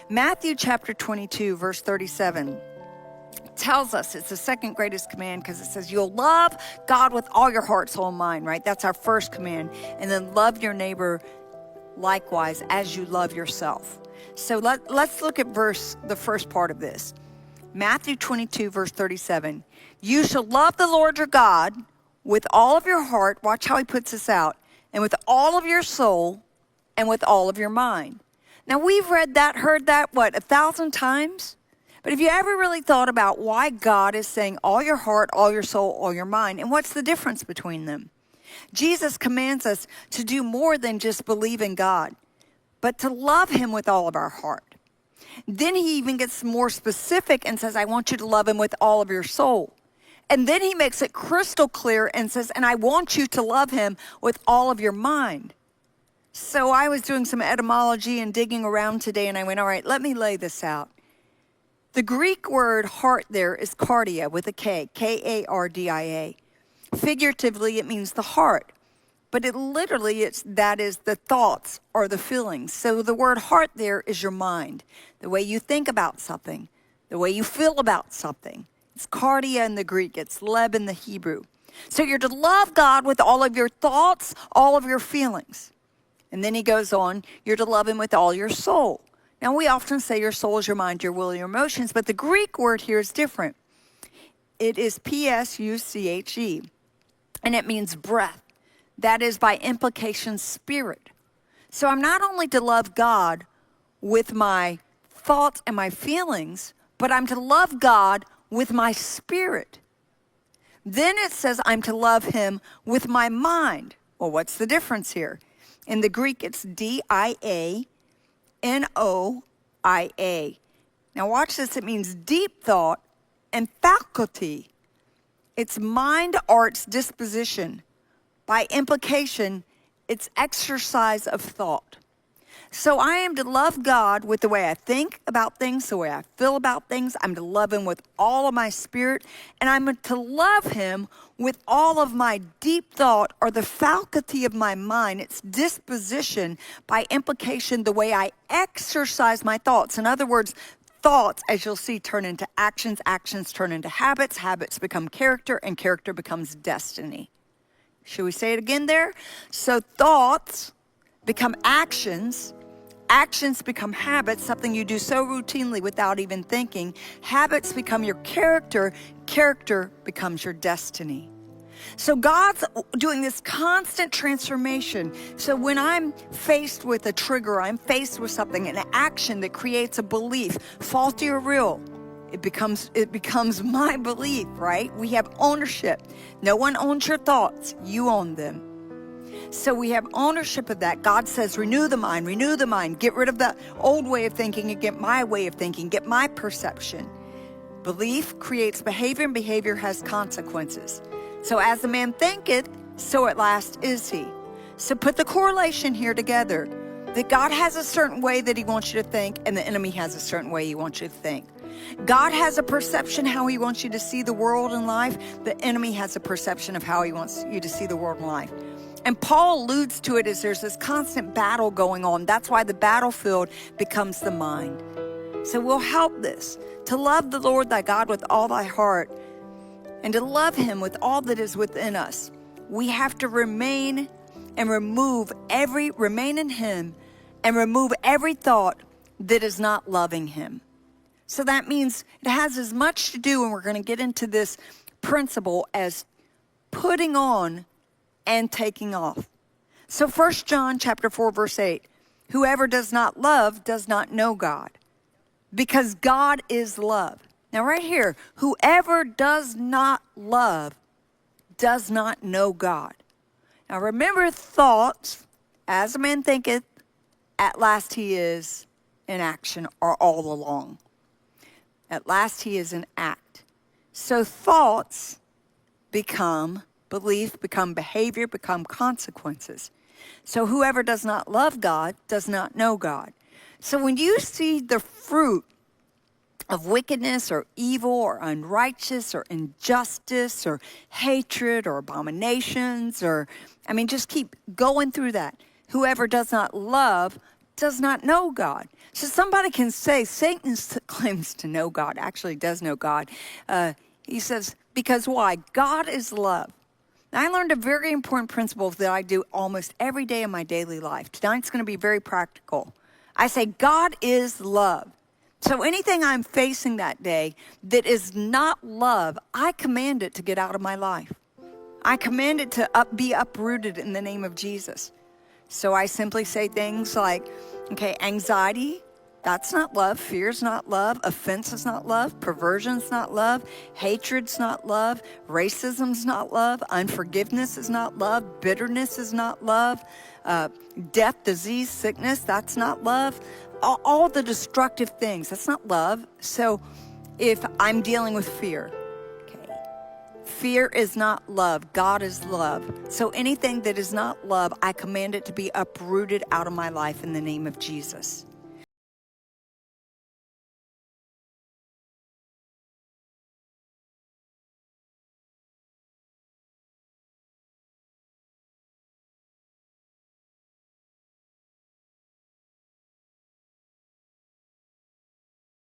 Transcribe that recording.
Matthew chapter 22, verse 37 tells us it's the second greatest command because it says you'll love God with all your heart, soul, and mind, right? That's our first command. And then love your neighbor likewise as you love yourself. So let's look at the first part of this. Matthew 22, verse 37. You shall love the Lord your God with all of your heart. Watch how he puts this out. And with all of your soul and with all of your mind. Now we've heard that, 1,000 times? But have you ever really thought about why God is saying all your heart, all your soul, all your mind? And what's the difference between them? Jesus commands us to do more than just believe in God, but to love him with all of our heart. Then he even gets more specific and says, I want you to love him with all of your soul. And then he makes it crystal clear and says, and I want you to love him with all of your mind. So I was doing some etymology and digging around today, and I went, all right, let me lay this out. The Greek word heart there is cardia with a K, K-A-R-D-I-A. Figuratively, it means the heart. But it literally, that is the thoughts or the feelings. So the word heart there is your mind, the way you think about something, the way you feel about something. It's cardia in the Greek, it's leb in the Hebrew. So you're to love God with all of your thoughts, all of your feelings. And then he goes on, you're to love him with all your soul. Now we often say your soul is your mind, your will, your emotions, but the Greek word here is different. It is P-S-U-C-H-E, and it means breath. That is by implication spirit. So I'm not only to love God with my thoughts and my feelings, but I'm to love God with my spirit. Then it says I'm to love him with my mind. Well, what's the difference here? In the Greek, it's D-I-A-N-O-I-A. Now watch this. It means deep thought and faculty. It's mind, arts, disposition. By implication, it's exercise of thought. So I am to love God with the way I think about things, the way I feel about things. I'm to love him with all of my spirit. And I'm to love him with all of my deep thought or the faculty of my mind. It's disposition, by implication, the way I exercise my thoughts. In other words, thoughts, as you'll see, turn into actions. Actions turn into habits. Habits become character, and character becomes destiny. Should we say it again there? So thoughts become actions. Actions become habits, something you do so routinely without even thinking. Habits become your character. Character becomes your destiny. So God's doing this constant transformation. So when I'm faced with a trigger, I'm faced with something, an action that creates a belief, faulty or real, it becomes my belief, right? We have ownership. No one owns your thoughts. You own them. So we have ownership of that. God says, renew the mind, get rid of the old way of thinking and get my way of thinking, get my perception. Belief creates behavior, and behavior has consequences. So as a man thinketh, so at last is he. So put the correlation here together, that God has a certain way that he wants you to think, and the enemy has a certain way he wants you to think. God has a perception how he wants you to see the world and life. The enemy has a perception of how he wants you to see the world and life. And Paul alludes to it as there's this constant battle going on. That's why the battlefield becomes the mind. So we'll help this, to love the Lord thy God with all thy heart, and to love him with all that is within us. We have to remain in him and remove every thought that is not loving him. So that means it has as much to do, and we're going to get into this principle, as putting on and taking off. So 1 John chapter 4, verse 8, whoever does not love does not know God, because God is love. Now right here, whoever does not love does not know God. Now remember, thoughts, as a man thinketh, at last he is in action, or all along. At last he is in act. So thoughts become belief, become behavior, become consequences. So whoever does not love God does not know God. So when you see the fruit of wickedness or evil or unrighteous or injustice or hatred or abominations, or, just keep going through that. Whoever does not love does not know God. So somebody can say Satan claims to know God, actually does know God. He says, because why? God is love. I learned a very important principle that I do almost every day in my daily life. Tonight's going to be very practical. I say, God is love. So anything I'm facing that day that is not love, I command it to get out of my life. I command it to be uprooted in the name of Jesus. So I simply say things like, okay, anxiety, that's not love. Fear's not love. Offense is not love. Perversion's not love. Hatred's not love. Racism's not love. Unforgiveness is not love. Bitterness is not love. Death, disease, sickness, that's not love. All the destructive things, that's not love. So if I'm dealing with fear, fear is not love. God is love. So anything that is not love, I command it to be uprooted out of my life in the name of Jesus.